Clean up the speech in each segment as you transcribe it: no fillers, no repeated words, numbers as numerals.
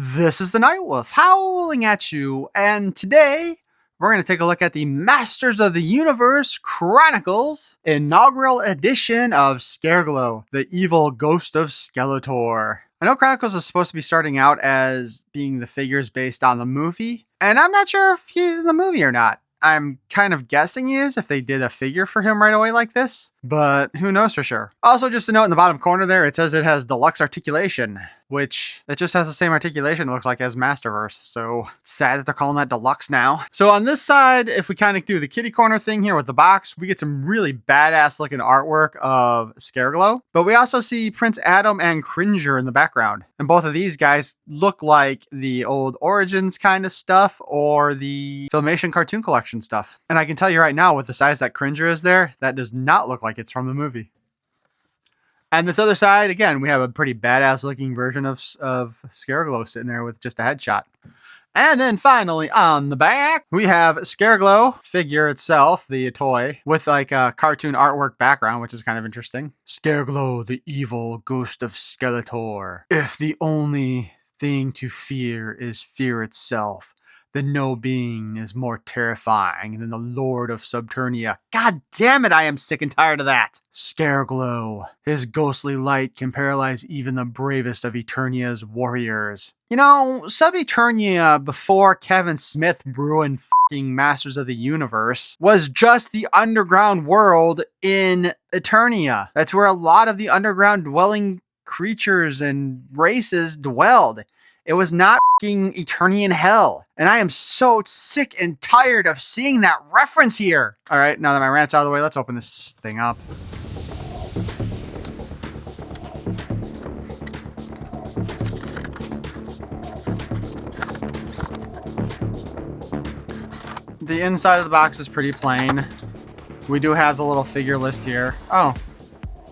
This is the Night Wolf howling at you, and today we're going to take a look at the Masters of the Universe Chronicles inaugural edition of Scareglow, the evil ghost of Skeletor. I know Chronicles is supposed to be starting out as being the figures based on the movie, and I'm not sure if he's in the movie or not. I'm kind of guessing he is if they did a figure for him right away like this, but who knows for sure. Also, just a note in the bottom corner there, it says it has deluxe articulation, which it just has the same articulation it looks like as Masterverse. So it's sad that they're calling that deluxe now. So on this side, if we kind of do the kitty corner thing here with the box, we get some really badass looking artwork of Scareglow, but we also see Prince Adam and Cringer in the background. And both of these guys look like the old Origins kind of stuff or the Filmation cartoon collection stuff. And I can tell you right now, with the size that Cringer is there, that does not look like it's from the movie. And this other side, again, we have a pretty badass looking version of Scareglow sitting there with just a headshot. And then finally on the back, we have Scareglow figure itself, the toy, with like a cartoon artwork background, which is kind of interesting. Scareglow, the evil ghost of Skeletor. If the only thing to fear is fear itself, then no being is more terrifying than the Lord of Subternia. God damn it, I am sick and tired of that. Scareglow. His ghostly light can paralyze even the bravest of Eternia's warriors. You know, Sub-Eternia, before Kevin Smith ruined f***ing Masters of the Universe, was just the underground world in Eternia. That's where a lot of the underground dwelling creatures and races dwelled. It was not f***ing Eternian hell. And I am so sick and tired of seeing that reference here. All right, now that my rant's out of the way, let's open this thing up. The inside of the box is pretty plain. We do have the little figure list here. Oh,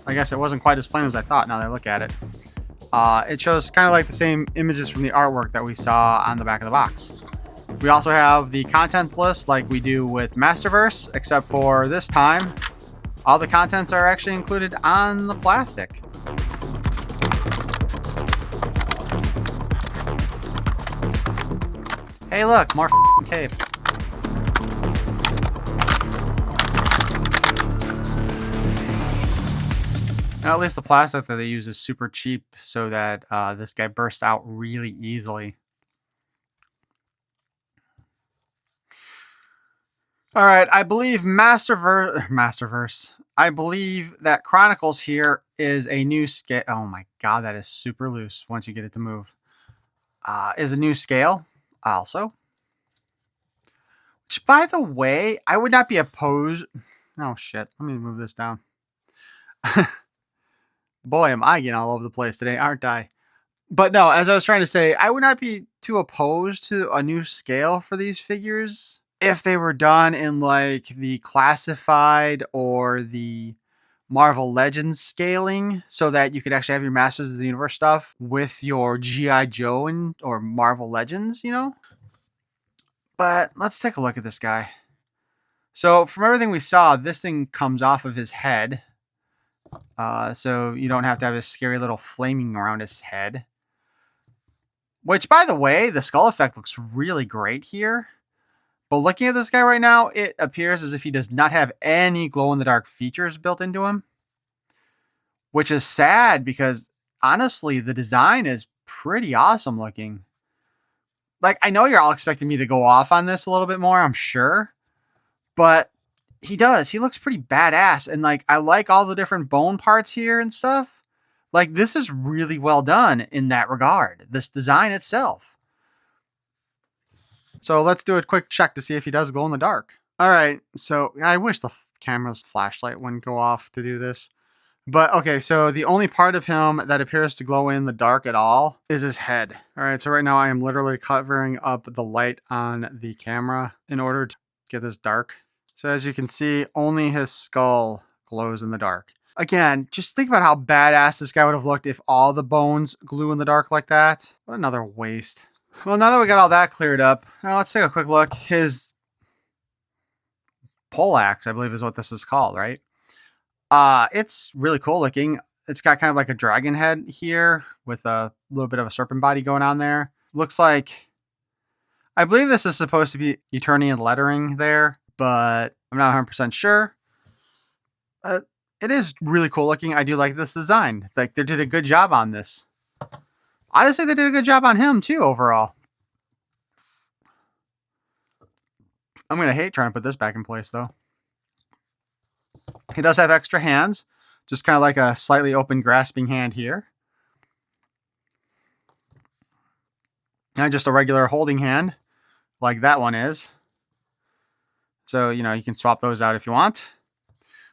I guess it wasn't quite as plain as I thought now that I look at it. It shows kind of like the same images from the artwork that we saw on the back of the box. We also have the contents list like we do with Masterverse, except for this time, all the contents are actually included on the plastic. Hey look, more tape. Now, at least the plastic that they use is super cheap so that this guy bursts out really easily. All right, I believe Masterverse. I believe that Chronicles here is a new scale. Oh my god, that is super loose once you get it to move. Is a new scale also. Which, by the way, I would not be opposed. Oh shit, let me move this down. Boy, am I getting all over the place today, aren't I? But no, as I was trying to say, I would not be too opposed to a new scale for these figures if they were done in like the classified or the Marvel Legends scaling, so that you could actually have your Masters of the Universe stuff with your G.I. Joe and or Marvel Legends, you know? But let's take a look at this guy. So from everything we saw, this thing comes off of his head. So you don't have to have this scary little flaming around his head. Which, by the way, the skull effect looks really great here. But looking at this guy right now, it appears as if he does not have any glow-in-the-dark features built into him. Which is sad because, honestly, the design is pretty awesome looking. Like, I know you're all expecting me to go off on this a little bit more, I'm sure. But he does. He looks pretty badass. And like, I like all the different bone parts here and stuff. Like, this is really well done in that regard. This design itself. So let's do a quick check to see if he does glow in the dark. All right. So I wish the camera's flashlight wouldn't go off to do this. But okay, so the only part of him that appears to glow in the dark at all is his head. All right. So right now I am literally covering up the light on the camera in order to get this dark. So as you can see, only his skull glows in the dark. Again, just think about how badass this guy would have looked if all the bones glue in the dark like that. What another waste. Well, now that we got all that cleared up, now let's take a quick look. His poleaxe, I believe is what this is called, right? It's really cool looking. It's got kind of like a dragon head here with a little bit of a serpent body going on there. Looks like, I believe this is supposed to be Eternian lettering there, but I'm not 100% sure. It is really cool looking. I do like this design. Like, they did a good job on this. I just think they did a good job on him too overall. I'm going to hate trying to put this back in place though. He does have extra hands, just kind of like a slightly open grasping hand here. And just a regular holding hand, like that one is. So, you can swap those out if you want.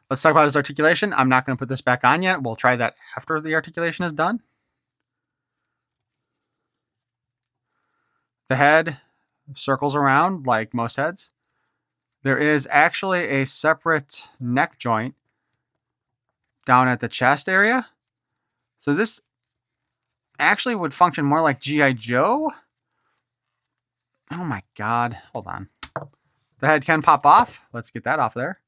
Let's talk about his articulation. I'm not going to put this back on yet. We'll try that after the articulation is done. The head circles around like most heads. There is actually a separate neck joint down at the chest area. So this actually would function more like G.I. Joe. Oh my god. Hold on. The head can pop off. Let's get that off there.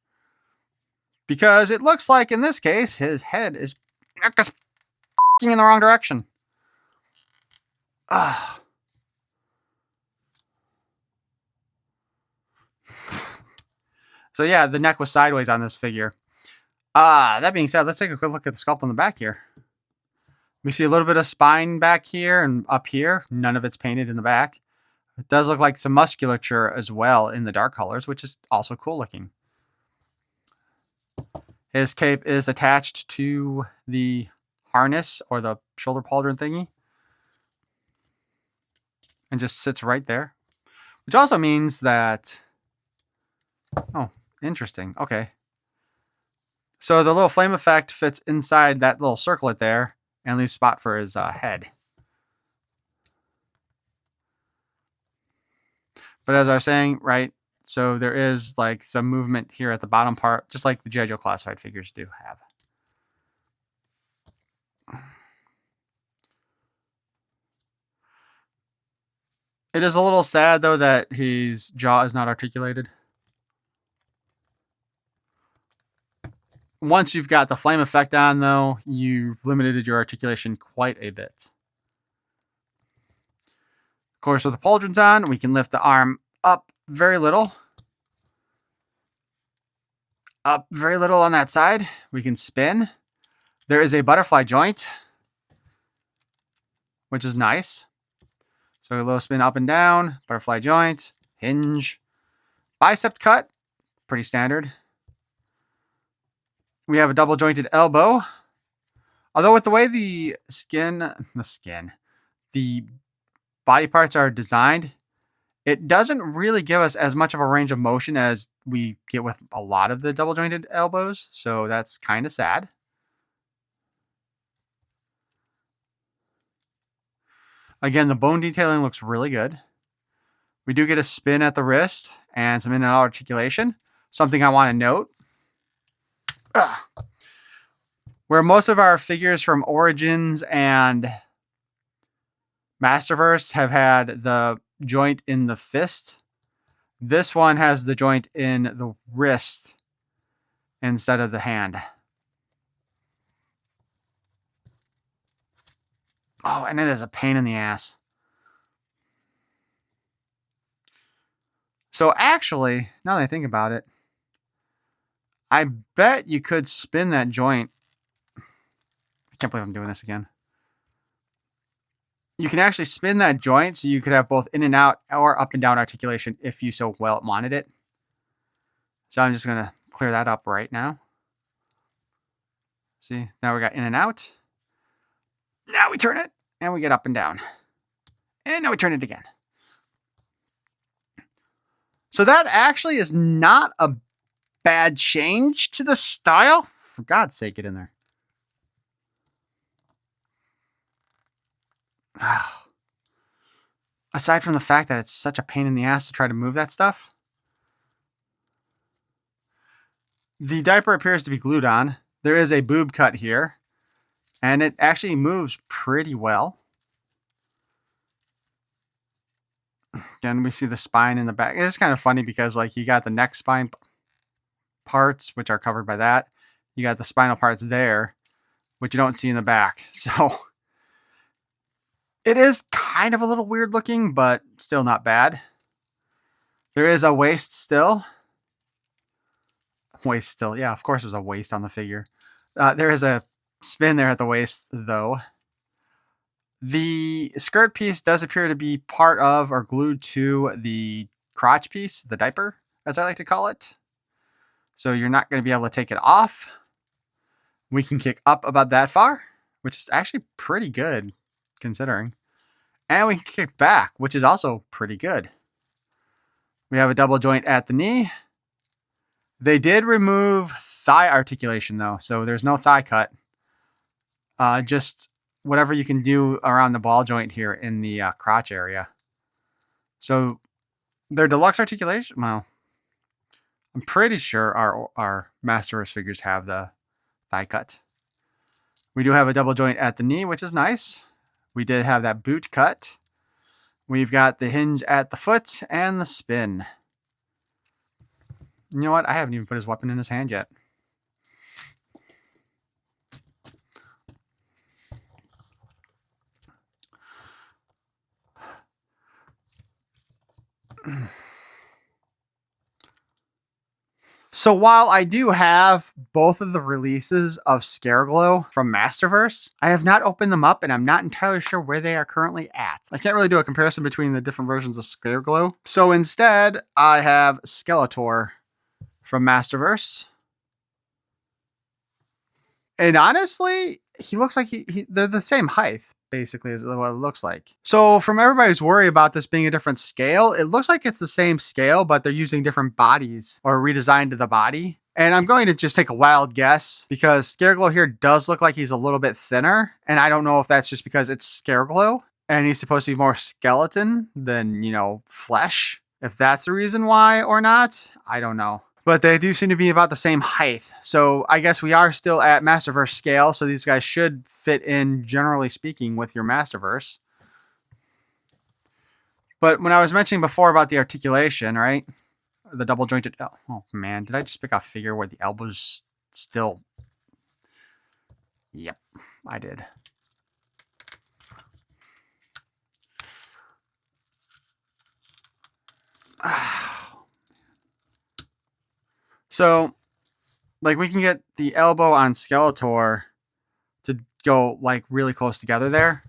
Because it looks like, in this case, his head is in the wrong direction. Ugh. So yeah, the neck was sideways on this figure. That being said, let's take a quick look at the sculpt on the back here. We see a little bit of spine back here and up here. None of it's painted in the back. It does look like some musculature as well in the dark colors, which is also cool looking. His cape is attached to the harness or the shoulder pauldron thingy. And just sits right there. Which also means that... Oh, interesting. Okay. So the little flame effect fits inside that little circlet there and leaves spot for his head. But as I was saying, right, so there is like some movement here at the bottom part, just like the G.I. Joe classified figures do have. It is a little sad, though, that his jaw is not articulated. Once you've got the flame effect on, though, you've limited your articulation quite a bit. Of course, with the pauldrons on, we can lift the arm up very little. Up very little on that side. We can spin. There is a butterfly joint, which is nice. So a little spin up and down, butterfly joint, hinge, bicep cut, pretty standard. We have a double jointed elbow. Although with the way the body parts are designed, it doesn't really give us as much of a range of motion as we get with a lot of the double jointed elbows. So that's kind of sad. Again, the bone detailing looks really good. We do get a spin at the wrist and some in and out articulation. Something I want to note. Where most of our figures from Origins and Masterverse have had the joint in the fist, this one has the joint in the wrist instead of the hand. Oh, and it is a pain in the ass. So actually, now that I think about it, I bet you could spin that joint. I can't believe I'm doing this again. You can actually spin that joint so you could have both in and out or up and down articulation if you so well wanted it. So I'm just going to clear that up right now. See, now we got in and out. Now we turn it and we get up and down. And now we turn it again. So that actually is not a bad change to the style. For God's sake, get in there. Aside from the fact that it's such a pain in the ass to try to move that stuff. The diaper appears to be glued on. There is a boob cut here. And it actually moves pretty well. Again, we see the spine in the back. It's kind of funny because like you got the neck spine parts, which are covered by that. You got the spinal parts there, which you don't see in the back. So It is kind of a little weird looking, but still not bad. There is a waist still. Waist still. Yeah, of course there's a waist on the figure. There is a spin there at the waist, though. The skirt piece does appear to be part of or glued to the crotch piece, the diaper, as I like to call it. So you're not going to be able to take it off. We can kick up about that far, which is actually pretty good considering. And we can kick back, which is also pretty good. We have a double joint at the knee. They did remove thigh articulation though, so there's no thigh cut. Just whatever you can do around the ball joint here in the crotch area. So their deluxe articulation, well, I'm pretty sure our Masterverse figures have the thigh cut. We do have a double joint at the knee, which is nice. We did have that boot cut. We've got the hinge at the foot and the spin. You know what? I haven't even put his weapon in his hand yet. So while I do have both of the releases of Scareglow from Masterverse, I have not opened them up and I'm not entirely sure where they are currently at. I can't really do a comparison between the different versions of Scareglow. So instead, I have Skeletor from Masterverse. And honestly, he looks like they're the same height, basically, is what it looks like. So from everybody's worry about this being a different scale, it looks like it's the same scale, but they're using different bodies or redesigned to the body. And I'm going to just take a wild guess because Scareglow here does look like he's a little bit thinner. And I don't know if that's just because it's Scareglow and he's supposed to be more skeleton than, you know, flesh. If that's the reason why or not, I don't know. But they do seem to be about the same height. So I guess we are still at Masterverse scale. So these guys should fit in, generally speaking, with your Masterverse. But when I was mentioning before about the articulation, right? The double jointed... Oh, man. Did I just pick a figure where the elbow's still... Yep, I did. So, like, we can get the elbow on Skeletor to go, like, really close together there.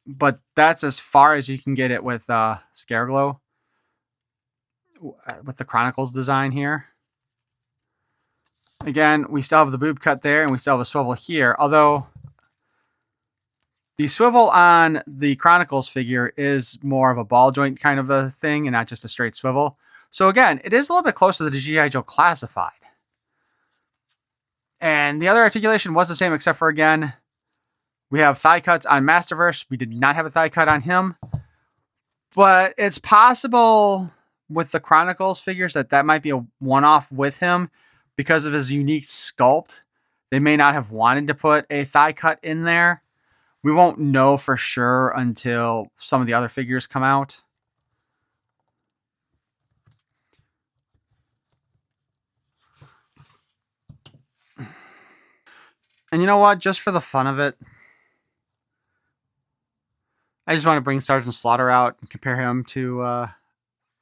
But that's as far as you can get it with Scareglow. With the Chronicles design here. Again, we still have the boob cut there, and we still have a swivel here. Although, the swivel on the Chronicles figure is more of a ball joint kind of a thing and not just a straight swivel. So again, it is a little bit closer to the G.I. Joe Classified. And the other articulation was the same except for, again, we have thigh cuts on Masterverse. We did not have a thigh cut on him. But it's possible with the Chronicles figures that might be a one-off with him because of his unique sculpt. They may not have wanted to put a thigh cut in there. We won't know for sure until some of the other figures come out. And you know what? Just for the fun of it, I just want to bring Sergeant Slaughter out and compare him to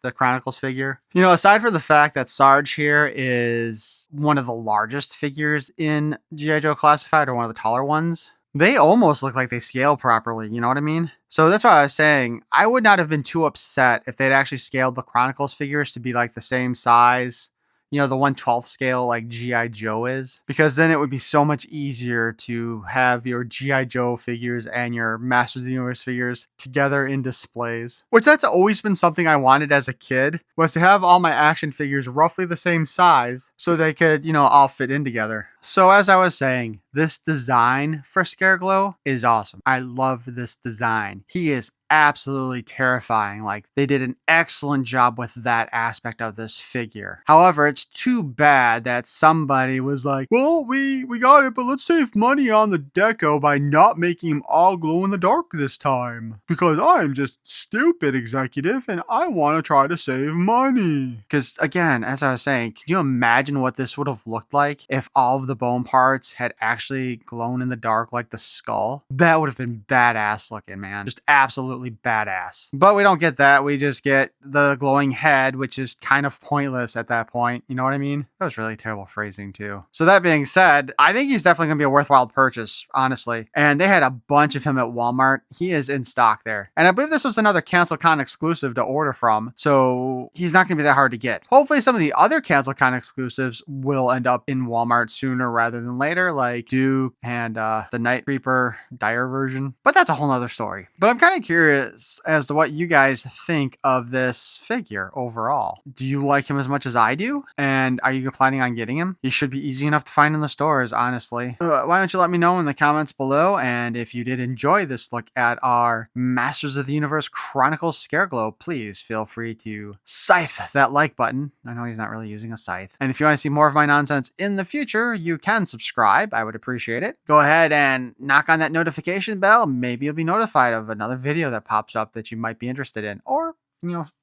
the Chronicles figure. You know, aside from the fact that Sarge here is one of the largest figures in G.I. Joe Classified, or one of the taller ones, they almost look like they scale properly, you know what I mean? So that's why I was saying, I would not have been too upset if they'd actually scaled the Chronicles figures to be like the same size, you know, the 1/12 scale like G.I. Joe is. Because then it would be so much easier to have your G.I. Joe figures and your Masters of the Universe figures together in displays. Which that's always been something I wanted as a kid, was to have all my action figures roughly the same size so they could, you know, all fit in together. So as I was saying, this design for Scareglow is awesome. I love this design. He is absolutely terrifying. Like, they did an excellent job with that aspect of this figure. However, it's too bad that somebody was like, well, we got it, but let's save money on the deco by not making him all glow in the dark this time. Because I'm just stupid executive and I want to try to save money. Because again, as I was saying, can you imagine what this would have looked like if all of the bone parts had actually glown in the dark like the skull, that would have been badass looking, man. Just absolutely badass. But we don't get that. We just get the glowing head, which is kind of pointless at that point. You know what I mean? That was really terrible phrasing too. So that being said, I think he's definitely going to be a worthwhile purchase, honestly. And they had a bunch of him at Walmart. He is in stock there. And I believe this was another CancelCon exclusive to order from. So he's not going to be that hard to get. Hopefully some of the other CancelCon exclusives will end up in Walmart sooner rather than later, like Duke and the Night Reaper Dire version. But that's a whole nother story. But I'm kind of curious as to what you guys think of this figure overall. Do you like him as much as I do? And are you planning on getting him? He should be easy enough to find in the stores, honestly. Why don't you let me know in the comments below? And if you did enjoy this look at our Masters of the Universe Chronicles Scareglow, please feel free to scythe that like button. I know he's not really using a scythe. And if you want to see more of my nonsense in the future, you can subscribe. I would appreciate it. Go ahead and knock on that notification bell. Maybe you'll be notified of another video that pops up that you might be interested in, or,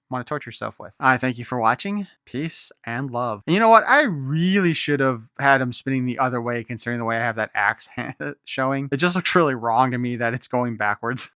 want to torture yourself with. I thank you for watching. Peace and love. And you know what? I really should have had him spinning the other way, considering the way I have that axe showing. It just looks really wrong to me that it's going backwards.